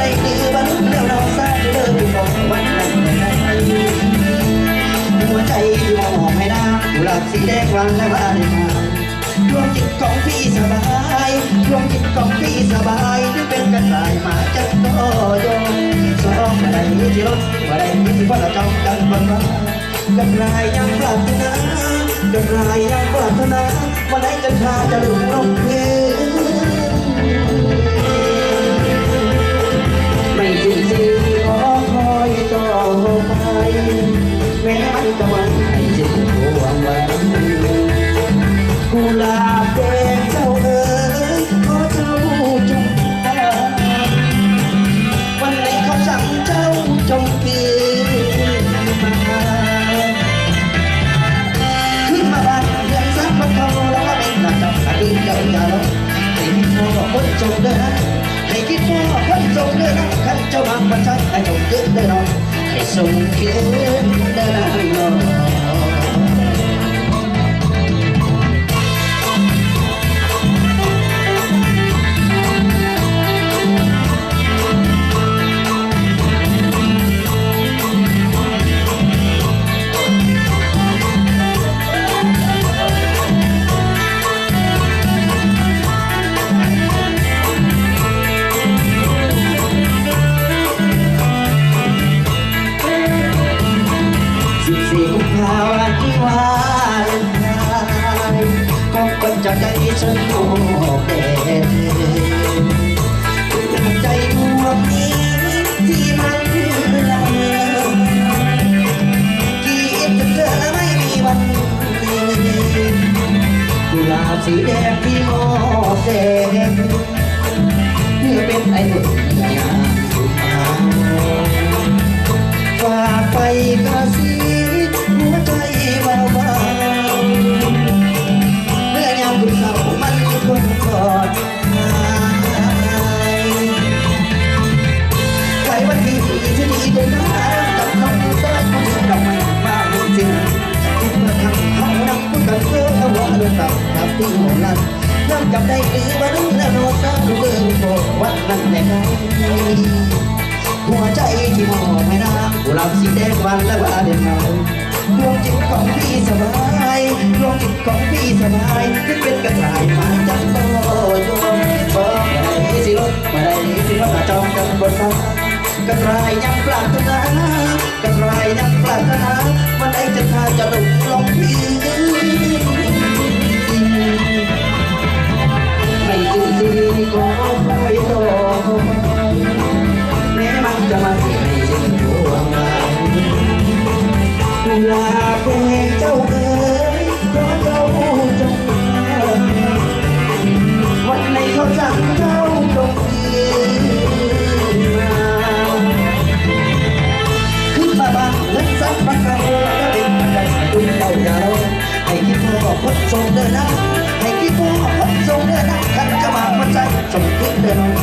ได้หรือบ้านแล้วเราสร้างเดิมบอกวันนั้นหัวใจที่มองให้น้ำกุหลาบสีแดงวันและบ้านมาดวงจิตของพี่สบายดวงจิตของพี่สบายที่เป็นกระต่ายมาจักก็ยอมสองอะไรที่รถอะไรที่พ่อเราจ้องกันวันว่ากำไรยังปรารถนากำไรยังปรารถนาวันไหนจะพาจะลุกลงพื้นไม่สิ้นสิ้นขอคอยต่อไปแม้มันจะวันไหนจะห่วงวันกุหลาบแดงเจ้าเอ๋ยขอเจ้าจงมาวันไหนเขาสั่งเจ้าจงตื่นมาขึ้นมาบ้านเรียนสักวันเขาแล้วก็เป็นหน้าจับอดีตเจ้าอย่าลงให้คิดพ่อคนจงเดินนะให้คิดพ่อคนจงเดินนะขันเจ้ามาบันชัยให้จงเดินเดินเอาให้ส่งเขียนเดินเอาจากใจฉันโอ้เด็ดใจดวงนี้ที่มันละเมอคิดถึงเธอไม่มีวันกุหลาบสีแดงที่มอบแดงเพื่อเป็นไอ้บุญงามสุดมาฝากไปกระซิบหัวใจเบาคุณเขามันคนกอดใครวันที่ที่ดีตรงนั้นกับน้องเต้ยคงจะดอกไม้มาจริงเมื่อทำเขานักพูดกันเพื่อเอาหัวเดินตับทับที่หัวลันน้ำกับได้หรือว่ารู้แล้วรู้ซะรู้เรื่องโปรดวันนั้นแน่นอนหัวใจที่มองไม่น้ำกุหลาบสีแดงวันและว่าเด่นเงาดวงจิตของพี่สบายดวงจิตของพี่สบายที่เป็นกระต่ายมาจังโตโยมบอกอะไรสิรถมาได้สิรถมาจองกันบนฟ้ากระต่ายยังปรารถนากระต่ายยังปรารถนาวันไหนจะพาจะลุกลงพื้นไม่ตื่นตื่นก็คอยรอแม้มันจะมาที่ไม่ใช่ดวงเรากุหลาบแดงเจ้าเอ๋ยขอเจ้าจงมาวันไหนเขาสั่งเจ้าจงตื่นมาขึ้นมาบ้านเล่นซักบังคับแล้วเด็กมันได้ตุ้มเจ้าอย่าร้องให้คิดพ่อคนทรงเดินนะให้คิดพ่อคนทรงเดินนะขันจะมาหัวใจส่งคิดเดิน